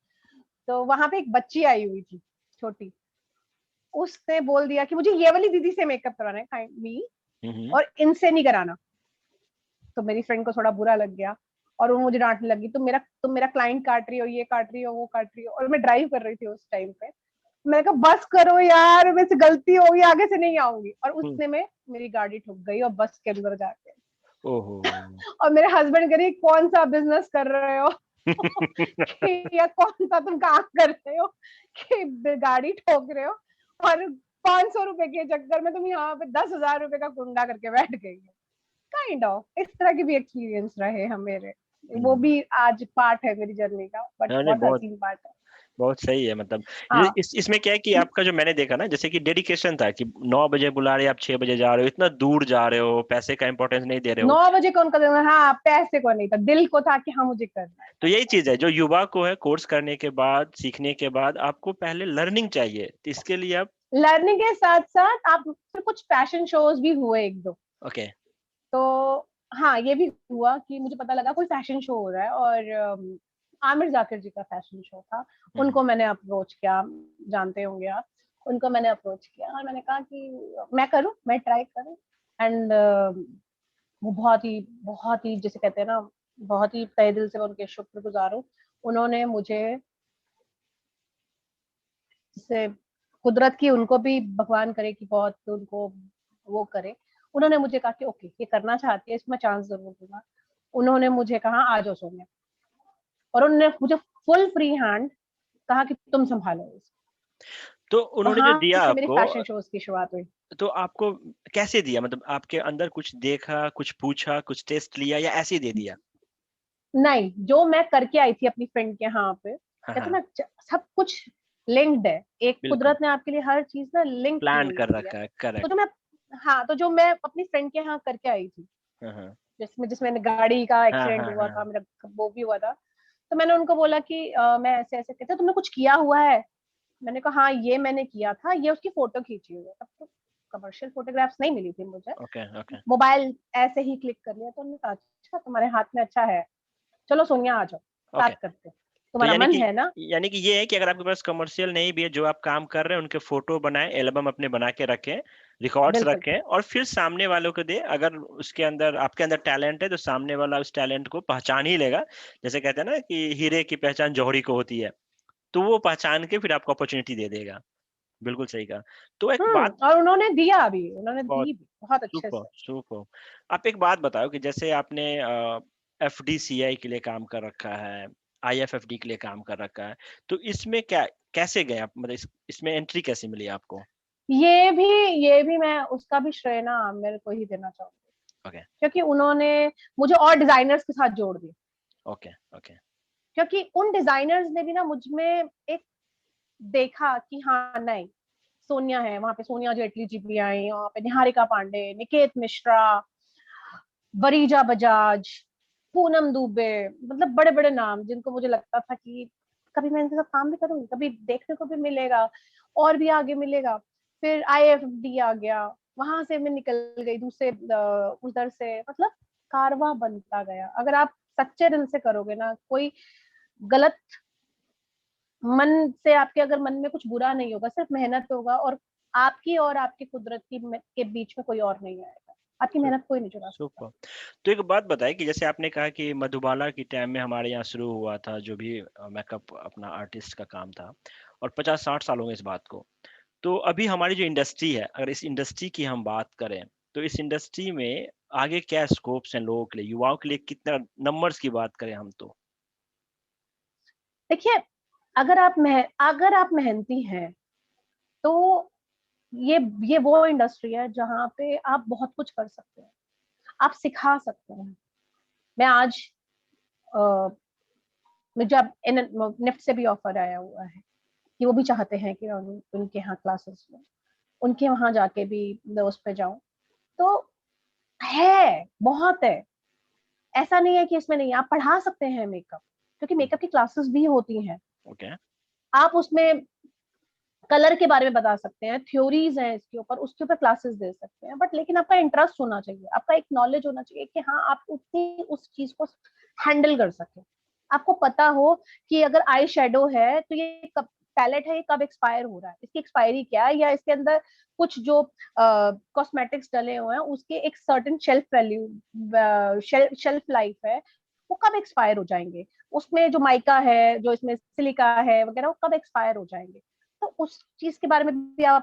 तो वहां पे एक बच्ची आई हुई थी छोटी, उसने बोल दिया कि मुझे ये वाली दीदी से मेकअप कराना है, काइंड मी,
हुँ, हुँ।
और इनसे नहीं कराना। तो मेरी फ्रेंड को थोड़ा बुरा लग गया और वो मुझे डांटने लगी, तुम मेरा क्लाइंट काट रही हो, ये काट रही हो, वो काट रही हो। और मैं ड्राइव कर रही थी उस टाइम पे। मैंने कहा बस करो यार, मेरे से गलती होगी, आगे से नहीं आऊंगी। और
हुँ।
उतने में मेरी गाड़ी ठुक गई और बस के अंदर जाके।
ओहो!
और मेरे हस्बैंड कह रहे कौन सा बिजनेस कर रहे हो कि या कौन सा तुम काम कर रहे हो कि गाड़ी ठोक रहे हो, और 500 रुपए के चक्कर में तुम यहाँ पे 10,000 रुपए का कुंडा करके बैठ गई हो। काइंड ऑफ इस तरह के भी एक्सपीरियंस रहे हैं मेरे। वो
हुँ।
भी आज पार्ट है मेरी जर्नी का, बट
नहीं, नहीं,
बहुत
बहुत
हसीन पार्ट है।
बहुत सही है मतलब ये
हाँ,
इसमें क्या है कि आपका जो मैंने देखा ना जैसे कि डेडिकेशन था कि 9 बजे बुला रहे हैं, आप 6 बजे जा रहे हो, इतना दूर जा रहे हो, पैसे का इंपॉर्टेंस नहीं दे रहे हो।
9 बजे कौन कर, हाँ पैसे को नहीं था, दिल को था कि हाँ मुझे करना है
तो यही चीज़ है जो युवा को है कोर्स करने के बाद, सीखने के बाद आपको पहले लर्निंग चाहिए। तो इसके लिए आप
लर्निंग के साथ साथ आप, फिर कुछ फैशन शोज भी हुए एक दो।
ओके।
तो हाँ, ये भी हुआ कि मुझे पता लगा कोई फैशन शो हो रहा है और आमिर जाकिर जी का फैशन शो था।
हम्म,
उनको मैंने अप्रोच किया, जानते होंगे आप। उनको मैंने अप्रोच किया और मैंने कहा कि मैं करूँ, मैं ट्राई करूँ। एंड वो बहुत ही जिसे कहते हैं ना, बहुत ही तहे दिल से मैं उनके शुक्रगुजार हूँ। उन्होंने मुझे, जैसे कुदरत की उनको भी भगवान करे कि बहुत उनको वो करे, उन्होंने मुझे कहा कि ओके ये करना चाहती है, इसमें चांस जरूर दूंगा। उन्होंने मुझे कहा आ जाओ सोनिया, और उन्होंने मुझे फुल फ्री हैंड कहा कि तुम संभालो इसे।
तो उन्होंने जो
वहां
दिया
से मेरे
आपको,
फैशन शोज की शुरुआत हुई।
तो आपको कैसे दिया? मतलब आपके अंदर कुछ देखा, कुछ पूछा, कुछ टेस्ट लिया, या ऐसे ही दे दिया?
नहीं, जो मैं करके आई थी अपनी फ्रेंड के यहाँ पे,
हाँ
कहते
हाँ,
ना सब कुछ लिंक्ड है। एक
बिल्कुल
कुदरत ने आपके लिए हर चीज ना लिंक की
प्लान
हुई
कर
होती है।
रखा है,
तो
करेक्ट।
जो मैं, हाँ, तो जो मैं अपनी फ्रेंड के यहाँ करके आई थी,
हाँ हाँ
जिसमें गाड़ी का
हाँ
एक्सीडेंट
हाँ
हुआ था
हाँ।
मेरा, वो भी हुआ था। तो मैंने उनको बोला कि मैं ऐसे ऐसे कहते, तुमने कुछ किया हुआ है? मैंने कहा हाँ ये मैंने किया था, ये उसकी फोटो खींची हुई है। तब तो कमर्शियल फोटोग्राफ्स नहीं मिली थी मुझे,
ओके ओके।
मोबाइल ऐसे ही क्लिक कर लिया। तो उन्होंने कहा अच्छा तुम्हारे हाथ में अच्छा है, चलो सोनिया आ जाओ,
ओके,
साथ करते हैं।
तो
तुम्हारा मन है ना?
यानी कि ये है कि अगर आपके पास कमर्शियल नहीं भी है, जो आप काम कर रहे हैं उनके फोटो बनाएं, एल्बम अपने बना के रखें, रिकॉर्ड्स
बिल्कुल।
रखें, और फिर सामने वालों को दे। अगर उसके अंदर, आपके अंदर टैलेंट है, तो सामने वाला उस टैलेंट को पहचान ही लेगा। जैसे कहते हैं ना कि हीरे की पहचान जौहरी को होती है, तो वो पहचान के फिर आपको अपॉर्चुनिटी दे देगा। बिल्कुल सही कहा। तो एक बात,
और उन्होंने दिया भी, उन्होंने
बहुत
दी भी बहुत अच्छे
सुपर
से।
सुपर। आप एक बात बताओ कि जैसे आपने एफडीसीआई के लिए काम कर रखा है, आईएफएफडी के लिए काम कर रखा है, तो इसमें क्या, कैसे गए आप? मतलब इसमें एंट्री कैसे मिली आपको?
ये भी ये भी मैं उसका भी श्रेय ना मेरे को ही देना चाहूंगी,
ओके
क्योंकि उन्होंने मुझे और डिजाइनर्स के साथ जोड़ दिया।
Okay okay.
क्योंकि उन डिजाइनर्स ने भी ना मुझ में एक देखा कि हाँ नहीं, सोनिया है वहां पे, सोनिया जेटली जी भी आई वहां पे, निहारिका पांडे, निकेत मिश्रा, वरीजा बजाज, पूनम दुबे, मतलब बड़े बड़े नाम जिनको मुझे लगता था कि कभी मैं इनके साथ काम भी करूंगी, कभी देखने को भी मिलेगा और भी आगे मिलेगा। फिर आईएफडी आ गया, वहां से मैं निकल गई दूसरे उधर से, मतलब कारवां बनता गया। अगर आप सच्चे दिल से करोगे ना, कोई गलत मन से आपके अगर मन में कुछ बुरा नहीं होगा, सिर्फ मेहनत होगा, और आपकी कुदरत की के बीच में कोई और नहीं आएगा। आपकी मेहनत कोई नहीं चुरा सकता।
सुपर। तो एक बात बताइए कि जैसे आपने कहा कि मधुबाला की टाइम में हमारे यहाँ शुरू हुआ था, जो भी मेकअप अपना आर्टिस्ट का काम था, और 50-60 साल हो गए इस बात को। तो अभी हमारी जो इंडस्ट्री है, अगर इस इंडस्ट्री की हम बात करें, तो इस इंडस्ट्री में आगे क्या स्कोप्स हैं लोगों के लिए, युवाओं के लिए? कितना नंबर्स की बात करें हम तो।
देखिए, अगर आप मेहनती हैं तो ये ये वो इंडस्ट्री है जहाँ पे आप बहुत कुछ कर सकते हैं, आप सिखा सकते हैं। मैं आज अ, मुझे अब निफ्ट से भी ऑफर आया हुआ है कि वो भी चाहते हैं कि उनके यहाँ क्लासेस में, उनके वहां जाके भी मैं उस पे जाऊं। तो है, बहुत है। ऐसा नहीं है कि इसमें नहीं है। आप पढ़ा सकते हैं मेकअप, क्योंकि मेकअप की क्लासेस भी होती हैं।
ओके।
आप उसमें कलर के बारे में बता सकते हैं, थ्योरीज हैं इसके ऊपर, उसके ऊपर क्लासेस दे सकते हैं। बट लेकिन आपका इंटरेस्ट होना चाहिए, आपका एक नॉलेज होना चाहिए कि हाँ आप उतनी उस चीज को हैंडल कर सके। आपको पता हो कि अगर आई शेडो है तो ये कब पैलेट है, ये कब एक्सपायर हो रहा है, इसकी एक्सपायरी क्या है, या इसके अंदर कुछ जो कॉस्मेटिक्स डले हुए हैं उसके एक certain shelf value, shelf life है, वो कब एक्सपायर हो जाएंगे। उसमें जो माइका है, जो इसमें सिलिका है वगैरह, वो कब एक्सपायर हो जाएंगे। तो उस चीज के बारे में भी आप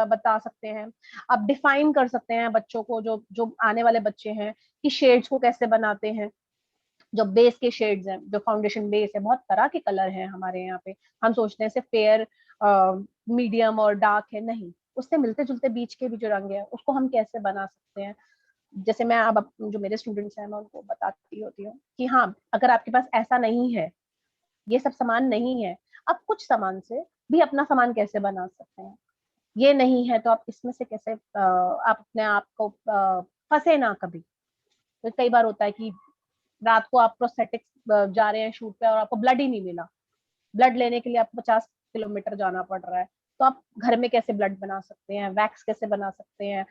बता सकते हैं। आप डिफाइन कर सकते हैं बच्चों को, जो जो आने वाले बच्चे हैं, कि शेड्स को कैसे बनाते हैं। जो बेस के शेड्स हैं, जो फाउंडेशन बेस है, बहुत तरह के कलर हैं हमारे यहाँ पे। हम सोचते हैं सिर्फ फेयर, मीडियम और डार्क है, नहीं, उससे मिलते जुलते बीच के भी जो रंग है उसको हम कैसे बना सकते हैं। जैसे मैं अब जो मेरे स्टूडेंट्स हैं मैं उनको बताती होती हूँ कि हाँ अगर आपके पास ऐसा नहीं है, ये सब सामान नहीं है, आप कुछ सामान से भी अपना सामान कैसे बना सकते हैं। ये नहीं है तो आप इसमें से कैसे आप अपने आप को फंसे ना कभी। तो कई बार होता है कि रात को आप प्रोस्थेटिक्स जा रहे हैं शूट पे और आपको ब्लड ही नहीं मिला, ब्लड लेने के लिए आपको 50 किलोमीटर जाना पड़ रहा है। तो आप घर में कैसे ब्लड बना सकते हैं, वैक्स कैसे बना सकते हैं,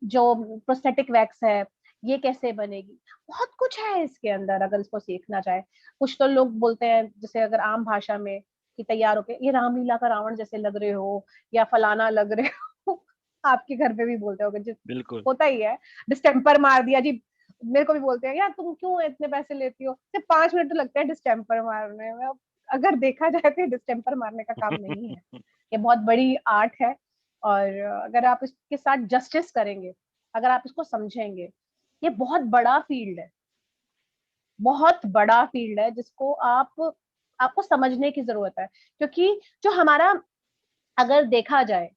जो प्रोस्थेटिक वैक्स है, ये कैसे बनेगी। बहुत कुछ है इसके अंदर अगर इसको सीखना चाहे। कुछ तो लोग बोलते हैं जैसे अगर आम भाषा में कि तैयार होके ये रामलीला का रावण जैसे लग रहे हो या फलाना लग रहे हो। आपके घर पे भी बोलते होगे
बिल्कुल।
होता ही है। डिस्टेम्पर मार दिया जी। मेरे को भी बोलते हैं यार तुम क्यों इतने पैसे लेती हो, सिर्फ 5 मिनट तो लगते हैं डिस्टेम्पर मारने में। अगर देखा जाए तो डिस्टेम्पर मारने का काम नहीं है, ये बहुत बड़ी आर्ट है। और अगर आप इसके साथ जस्टिस करेंगे, अगर आप इसको समझेंगे, ये बहुत बड़ा फील्ड है, बहुत बड़ा फील्ड है जिसको आपको समझने की जरूरत है। क्योंकि जो हमारा, अगर देखा जाए,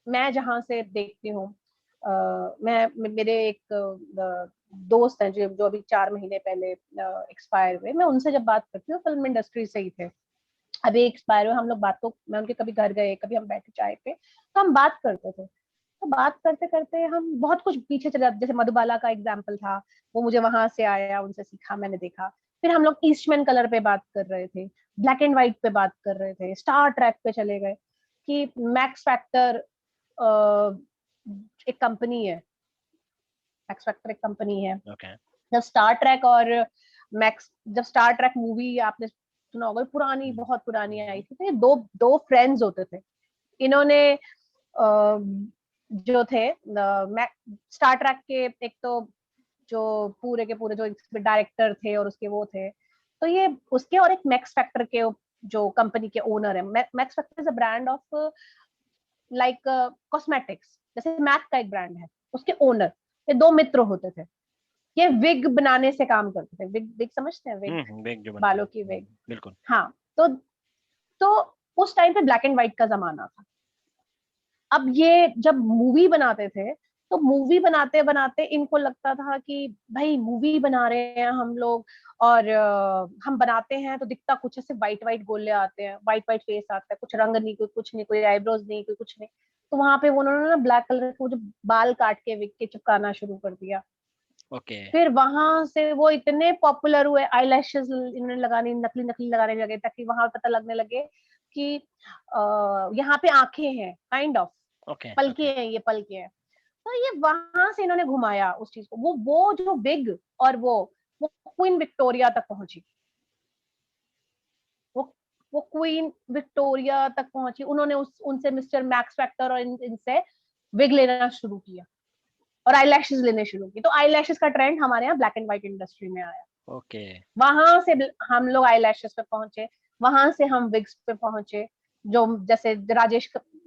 मैं जहाँ से देखती हूँ, मेरे एक दोस्त हैं जो जो अभी 4 महीने पहले एक्सपायर हुए। मैं उनसे जब बात करती हूँ, फिल्म इंडस्ट्री से ही थे, अभी एक्सपायर हुए। हम लोग बात तो, मैं उनके कभी घर गए, कभी हम बैठे चाय पे, तो हम बात करते थे। तो बात करते करते हम बहुत कुछ पीछे चले जाते, जैसे मधुबाला का एग्जाम्पल था, वो मुझे वहां से आया, उनसे सीखा, मैंने देखा। फिर हम लोग ईस्टमैन कलर पे बात कर रहे थे, ब्लैक एंड व्हाइट पे बात कर रहे थे, स्टार ट्रैक पे चले गए कि मैक्स फैक्टर एक कंपनी है, मैक्स फैक्टर एक कंपनी है।
ओके।
जब स्टार ट्रैक और मैक्स, जब स्टार ट्रैक मूवी आपने सुना होगा, पुरानी, बहुत पुरानी आई थी, तो ये दो दो फ्रेंड्स होते थे। इन्होंने जो थे स्टार ट्रैक के, एक तो जो पूरे के पूरे जो डायरेक्टर थे और उसके वो थे, तो ये उसके, और एक मैक्स फैक्टर के जो कंपनी के ओनर है। Max factor is a brand of like cosmetics, जैसे मैक का एक ब्रांड है, उसके ओनर, ये दो मित्र होते थे। ये विग बनाने से काम करते थे। विग, विग समझते हैं, विग,
वेग जो बनता
बालों
है।
की विग।
बिल्कुल।
हाँ, तो उस टाइम पे ब्लैक एंड व्हाइट का जमाना था। अब ये जब मूवी बनाते थे, तो मूवी बनाते बनाते इनको लगता था कि भाई मूवी बना रहे हैं हम लोग, और हम बनाते हैं तो दिखता कुछ है, सिर्फ व्हाइट व्हाइट गोले आते हैं, व्हाइट व्हाइट फेस आता है, कुछ रंग नहीं, कोई कुछ नहीं, कोई आईब्रोज नहीं, कोई कुछ नहीं। तो वहां पे उन्होंने ना ब्लैक कलर के वो जो बाल काट के विग के चिपकाना शुरू कर दिया।
ओके।
फिर वहां से वो इतने पॉपुलर हुए, आई लैशेज इन्होंने लगानी, नकली नकली लगाने लगे, ताकि वहां पता लगने लगे कि यहाँ पे आंखें हैं, काइंड ऑफ
ओके।
पलके
ओके।
हैं, ये पलके हैं। तो ये वहां से इन्होंने घुमाया उस चीज को, वो जो बिग, और वो क्वीन विक्टोरिया तक पहुंची। वो वो क्वीन विक्टोरिया तक पहुंची, उन्होंने उनसे मिस्टर मैक्स फैक्टर और इनसे विग लेना शुरू किया और आई लैशेज लेने शुरू की। तो आई लैशेज का ट्रेंड हमारे यहाँ ब्लैक एंड व्हाइट इंडस्ट्री में आया।
ओके।
वहां से हम लोग आई लैशेज पे पहुंचे, वहां से हम विग्स पे पहुंचे। जो जैसे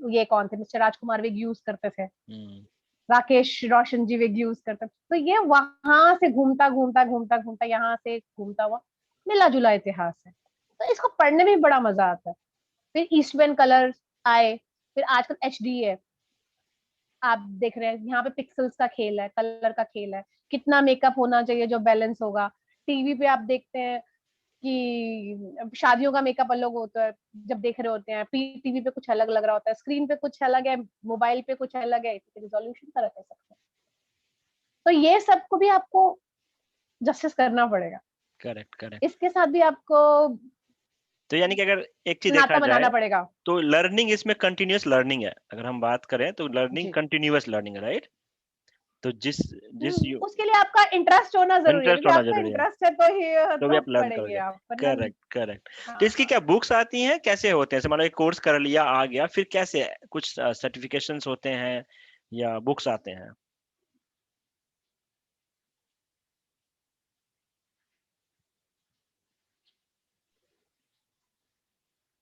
ये कौन थे, मिस्टर राजकुमार विग यूज करते थे,
हम्म।
राकेश रोशन जी विग यूज करते थे। तो ये वहां से घूमता घूमता घूमता घूमता यहाँ से घूमता हुआ मिला जुला इतिहास है। तो इसको पढ़ने में भी बड़ा मजा आता है। फिर ईस्टमैन कलर्स आए, फिर आजकल एचडी है, आप देख रहे हैं यहाँ पे पिक्सल्स का खेल है, कलर का खेल है, कितना मेकअप होना चाहिए जो बैलेंस होगा। टीवी पे आप देखते हैं कि शादियों का मेकअप अलग होता है, जब देख रहे होते हैं टीवी पे कुछ अलग लग रहा होता है, स्क्रीन पे कुछ अलग है, मोबाइल पे कुछ अलग है, इसके रिजोल्यूशन फर्क है सबका। तो ये सबको भी आपको जस्टिस करना पड़ेगा,
करेक्ट, करेक्ट।
इसके साथ भी आपको
तो यानी कि अगर एक चीज देखा
नाता
जाए,
बनाना पड़ेगा।
तो लर्निंग इसमें कंटिन्यूअस लर्निंग है। अगर हम बात करें तो लर्निंग
जी।
कंटिन्यूअस लर्निंग है, राइट? तो जिस जिस
उसके लिए आपका इंटरेस्ट होना जरूरी है,
इंटरेस्ट
क्योंकि
होना
आपका
जरूरी है,
इंटरेस्ट है तो ही
तो भी
तो
आप लर्न
पढ़ेंगे
करोगे।
आप, वरना
करेक्ट, करेक्ट। तो इसकी
हाँ।
क्या बुक्स आती हैं, कैसे होते हैं? जैसे मान लो एक कोर्स कर लिया, आ गया, फिर कैसे कुछ सर्टिफिकेशंस होते हैं या बुक्स आते हैं?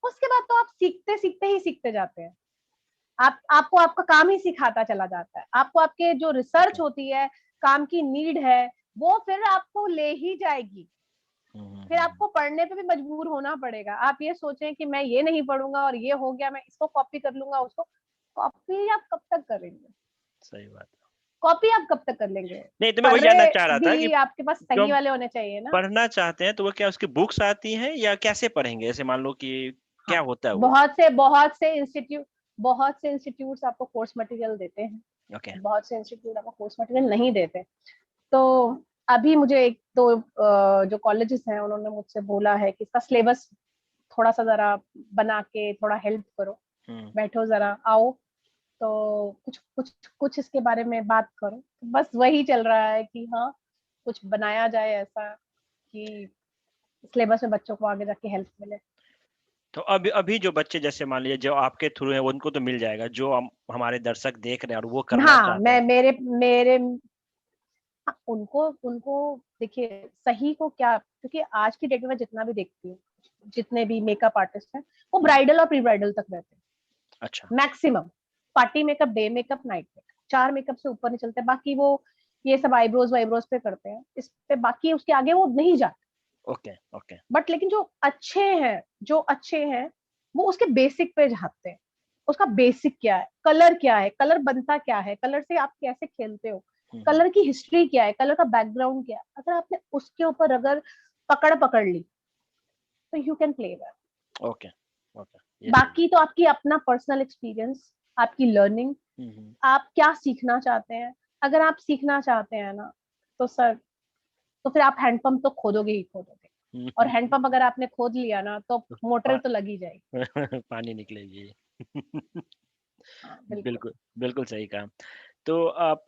उसके बाद तो आप सीखते सीखते ही सीखते जाते हैं। आपको आपका काम ही सिखाता चला जाता है, आपको आपके जो
ओके।
रिसर्च होती है, काम की नीड है, वो फिर आपको ले ही जाएगी। फिर आपको पढ़ने पे भी मजबूर होना पड़ेगा। आप ये सोचें कि मैं ये नहीं पढ़ूंगा और ये हो गया, मैं इसको कॉपी कर लूंगा, उसको कॉपी आप कब तक करेंगे?
सही बात है।
कॉपी आप कब तक कर लेंगे?
नहीं, तो मैं वही
पढ़
जानना
रहे
चाह रहा था कि
भी आपके पास
जो
सही
हम
वाले होने चाहिए ना।
पढ़ना चाहते हैं, तो वो क्या उसकी बुक्स आती हैं या कैसे पढ़ेंगे? जैसे मान लो कि क्या
हाँ,
होता है वो?
बहुत से इंस्टीट्यूट्स आपको कोर्स मटेरियल देते हैं,
ओके।
बहुत से इंस्टीट्यूट आपको कोर्स मटेरियल नहीं देते। तो अभी मुझे एक तो जो कॉलेजेस हैं उन्होंने मुझसे बोला है कि इसका सिलेबस थोड़ा सा जरा बना के थोड़ा हेल्प करो,
हम्म।
बैठो जरा आओ, तो कुछ कुछ कुछ इसके बारे में बात करो। तो बस वही चल रहा है कि हाँ, कुछ बनाया जाए ऐसा कि सिलेबस में बच्चों को आगे जाके हेल्प मिले।
तो अभी अभी जो बच्चे जैसे मान लीजिए जो आपके थ्रू है उनको तो मिल जाएगा, जो हम हमारे दर्शक देख रहे हैं और वो करना
हाँ,
चाहते
मैं
हैं।
मेरे मेरे हाँ, उनको उनको देखिए सही को क्या, क्योंकि आज की डेट में जितना भी देखती हूँ, जितने भी मेकअप आर्टिस्ट हैं वो ब्राइडल और प्री ब्राइडल तक रहते हैं
अच्छा।
Maximum. Party makeup, day makeup, night makeup, 4 makeup से ऊपर नहीं चलते। बाकी वो ये सब आईब्रोज वाइब्रोज पे करते हैं, इस पे बाकी उसके आगे वो नहीं जाते।
Okay okay.
बट लेकिन जो अच्छे हैं वो उसके बेसिक पे जाते हैं। उसका बेसिक क्या है, कलर बनता क्या है, कलर से आप कैसे खेलते हो, कलर की हिस्ट्री क्या है, कलर का बैकग्राउंड क्या है, अगर आपने उसके ऊपर अगर पकड़ ली तो you can play well.
Okay okay, ये सही है।
बाकी तो आपकी अपना पर्सनल एक्सपीरियंस, आपकी लर्निंग,
हम्म।
आप क्या सीखना चाहते हैं। अगर आप सीखना चाहते हैं ना, तो सर, तो फिर आप हैंडपंप तो खोदोगे ही खोदोगे। और
हम्म।
हैंडपंप अगर आपने खोद लिया ना तो मोटर
पा,
तो लगी जाएगी।
पानी निकलेगी।
हाँ बिल्कुल।
बिल्कुल, बिल्कुल सही कहा। तो आप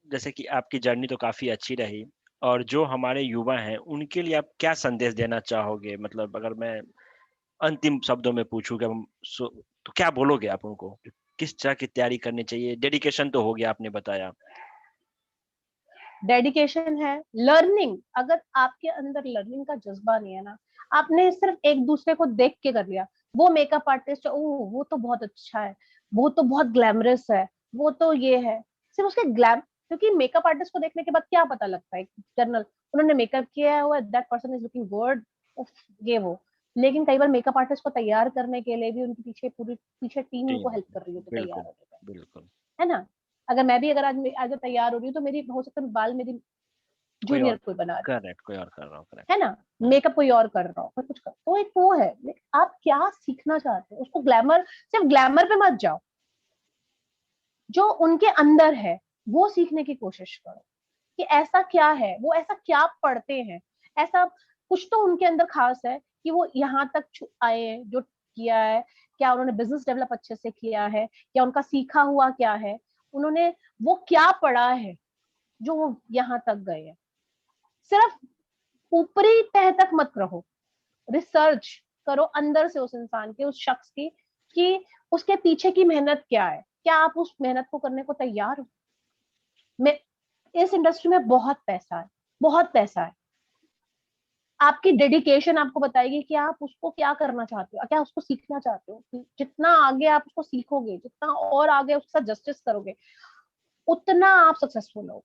जैसे कि आपकी जर्नी तो काफ़ी अच्छी रही, और जो हमारे युवा हैं, उनके लिए आप क्या संदेश देना चाहोगे? मतलब अगर मैं अंतिम शब्दों में पूछूँ कि हम तो क्या बोलोगे आप उनको? किस तरह की तैयारी करनी चाहिए? डेडिकेशन तो हो गया, आपने बताया।
डेडिकेशन है, लर्निंग, अगर आपके अंदर लर्निंग का जज्बा नहीं है ना, आपने सिर्फ एक दूसरे को देख के कर लिया, वो मेकअप आर्टिस्ट, ओह वो तो बहुत अच्छा है, वो तो बहुत ग्लैमरस है, वो तो ये है, सिर्फ उसके ग्लैम, क्योंकि मेकअप आर्टिस्ट को देखने के बाद क्या पता लगता है जनरल, उन्होंने मेकअप किया हुआ, that person is looking good, ये वो। लेकिन कई बार मेकअप आर्टिस्ट को तैयार करने के लिए भी उनके पीछे टीम
टीम
उनको हेल्प
होती
कर रही
है।
होती है तैयार
बिल्कुल,
होने में,
बिल्कुल।
है ना। अगर मैं भी अगर आज मैं तैयार हो रही हूँ तो मेरी हो सकता है बाल मेरी
कोई
जूनियर
और
कोई बना रही,
करेक्ट, कोई और कर रहा हो, करेक्ट।
है ना,
हुँ,
मेकअप कोई और कर रहा हो, कोई कुछ कर, तो एक वो है, लेकिन आप क्या सीखना चाहते हो, उसको ग्लैमर, सिर्फ ग्लैमर पे मत जाओ, जो उनके अंदर है वो सीखने की कोशिश करो, कि ऐसा क्या है, वो ऐसा क्या पढ़ते हैं, ऐसा कुछ तो उनके अंदर खास है कि वो यहाँ तक आए हैं, जो किया है, क्या उन्होंने बिजनेस डेवलप अच्छे से किया है, क्या उनका सीखा हुआ क्या है, उन्होंने वो क्या पढ़ा है जो वो यहाँ तक गए हैं। सिर्फ ऊपरी तह तक मत रहो, रिसर्च करो अंदर से उस इंसान के, उस शख्स की, कि उसके पीछे की मेहनत क्या है, क्या आप उस मेहनत को करने को तैयार हो। मैं इस इंडस्ट्री में बहुत पैसा है, बहुत पैसा है। आपकी डेडिकेशन आपको बताएगी कि आप उसको क्या करना चाहते हो, क्या उसको सीखना चाहते हो। जितना आगे आप उसको सीखोगे, जितना और आगे उसके साथ जस्टिस करोगे, उतना आप सक्सेसफुल हो।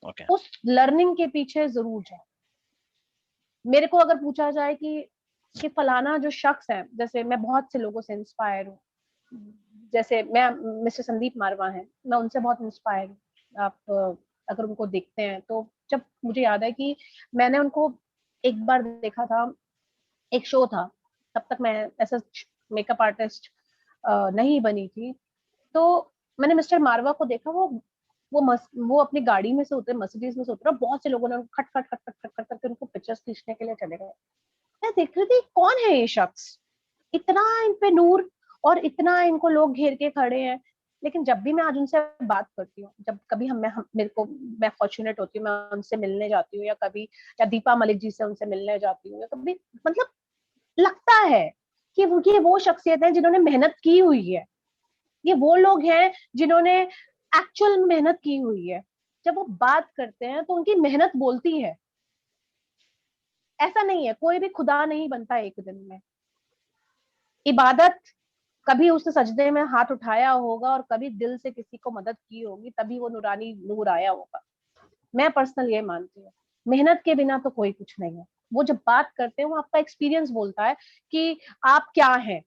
ओके।
उस लर्निंग के पीछे जरूर जाओ। मेरे को अगर पूछा जाए कि फलाना जो शख्स है, जैसे मैं बहुत से लोगों से इंस्पायर हूँ, जैसे मैं, मिस्टर संदीप मारवा हैं, मैं उनसे बहुत इंस्पायर हूँ। आप अगर उनको देखते हैं तो, जब मुझे याद है कि मैंने उनको एक बार देखा था, एक शो था, तब तक मैं ऐसा मेकअप आर्टिस्ट नहीं बनी थी, तो मैंने मिस्टर मारवा को देखा, वो अपनी गाड़ी में से उतरे, मर्सिडीज में से उतरा, बहुत से लोगों ने खट खट खट खट खट खट करके उनको पिक्चर्स खींचने के लिए चले गए। मैं देख रही थी कौन है ये शख्स, इतना इन पे नूर, और इतना इनको लोग घेर के खड़े हैं। लेकिन जब भी मैं आज उनसे बात करती हूँ, जब कभी मेरे को, मैं फॉर्चुनेट होती हूँ, मैं उनसे मिलने जाती हूँ, या कभी, या दीपा मलिक जी से उनसे मिलने जाती हूँ, या कभी, मतलब लगता है कि ये वो शख्सियत है जिन्होंने मेहनत की हुई है, ये वो लोग हैं जिन्होंने एक्चुअल मेहनत की हुई है। जब वो बात करते हैं तो उनकी मेहनत बोलती है। ऐसा नहीं है, कोई भी खुदा नहीं बनता एक दिन में। इबादत, कभी उसने सजदे में हाथ उठाया होगा और कभी दिल से किसी को मदद की होगी, तभी वो नूरानी नूर आया होगा। मैं पर्सनल ये मानती हूँ, मेहनत के बिना तो कोई कुछ नहीं है। वो जब बात करते हैं, वो आपका एक्सपीरियंस बोलता है कि आप क्या हैं,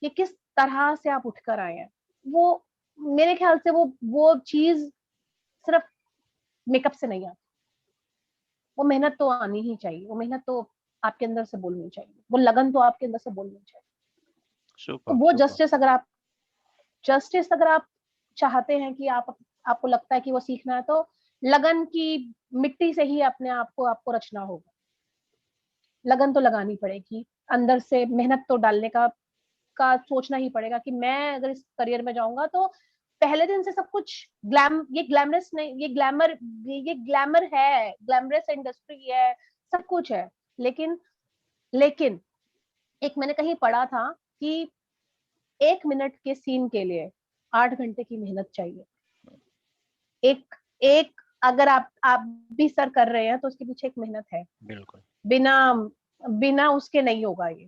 कि किस तरह से आप उठकर आए हैं। वो, मेरे ख्याल से वो चीज सिर्फ मेकअप से नहीं आती, वो मेहनत तो आनी ही चाहिए, वो मेहनत तो आपके अंदर से बोलनी चाहिए, वो लगन तो आपके अंदर से बोलनी चाहिए। तो
सुपर,
वो
सुपर।
जस्टिस अगर आप चाहते हैं कि आपको लगता है कि वो सीखना है, तो लगन की मिट्टी से ही अपने आप को आपको रचना होगा। लगन तो लगानी पड़ेगी, अंदर से मेहनत तो डालने का सोचना ही पड़ेगा कि मैं अगर इस करियर में जाऊंगा तो पहले दिन से सब कुछ ये ग्लैमरस नहीं, ये ग्लैमर है, ग्लैमरस इंडस्ट्री है, सब कुछ है, लेकिन लेकिन एक मैंने कहीं पढ़ा था कि 1 मिनट के सीन के लिए 8 घंटे की मेहनत चाहिए। एक एक अगर आप भी सर कर रहे हैं तो उसके पीछे एक मेहनत है,
बिल्कुल
बिना बिना उसके नहीं होगा ये।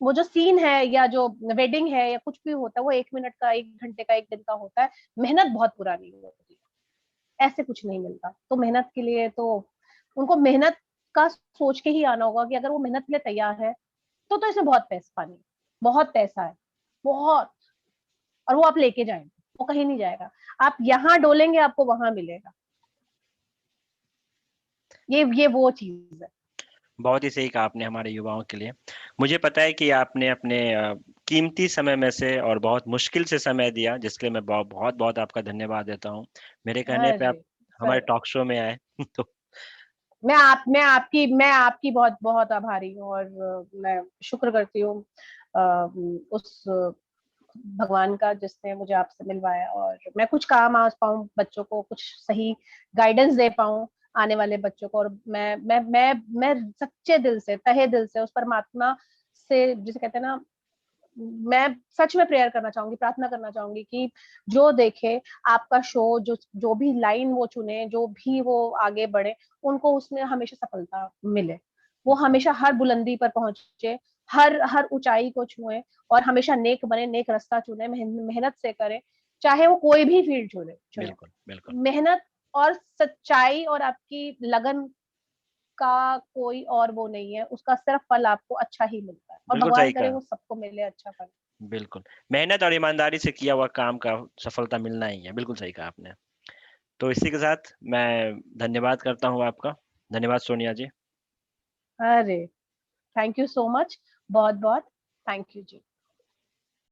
वो जो सीन है या जो वेडिंग है या कुछ भी होता है, वो 1 मिनट का, 1 घंटे का, एक दिन का होता है। मेहनत बहुत पुरानी होती है, ऐसे कुछ नहीं मिलता। तो मेहनत के लिए तो उनको मेहनत का सोच के ही आना होगा कि अगर वो मेहनत के लिए तैयार है तो इसमें बहुत पैसा पानी है, बहुत पैसा है, बहुत। और वो आप लेके जाएंगे, वो कहीं नहीं जाएगा। आप यहाँ डोलेंगे, आपको वहां मिलेगा। ये वो चीज है।
बहुत ही सही कहा आपने हमारे युवाओं के लिए। मुझे पता है कि आपने अपने कीमती समय में से और बहुत मुश्किल से समय दिया, जिसके लिए मैं बहुत बहुत आपका धन्यवाद देता हूँ। मेरे कहने पे आप
अरे
हमारे
सर,
टॉक शो में आए तो
मैं आपकी बहुत बहुत आभारी हूँ, और मैं शुक्र करती हूँ उस भगवान का जिसने मुझे आपसे मिलवाया, और मैं कुछ काम आ पाऊँ, बच्चों को कुछ सही गाइडेंस दे पाऊँ आने वाले बच्चों को। और मैं सच्चे दिल से, तहे दिल से उस परमात्मा से, जिसे कहते हैं ना, मैं सच में प्रेयर करना चाहूंगी, प्रार्थना करना चाहूंगी कि जो देखे आपका शो, जो जो भी लाइन वो चुने, जो भी वो आगे बढ़े, उनको उसमें हमेशा सफलता मिले। वो हमेशा हर बुलंदी पर पहुंचे, हर हर ऊंचाई को छुए, और हमेशा नेक बने, नेक रास्ता चुने, मेहनत से करे, चाहे वो कोई भी फील्ड चुने चुने।
बिल्कुल बिल्कुल
मेहनत और सच्चाई और आपकी लगन का कोई और वो नहीं है, उसका सिर्फ फल आपको अच्छा ही मिलता है, और
बिल्कुल
भगवान
सही
करे
कहा।
वो सबको मिले अच्छा फल।
बिल्कुल, मेहनत और ईमानदारी से किया हुआ काम का सफलता मिलना ही है। बिल्कुल सही कहा आपने। तो इसी के साथ मैं धन्यवाद करता हूँ आपका। धन्यवाद सोनिया जी।
अरे, थैंक यू सो मच, बहुत बहुत थैंक यू जी।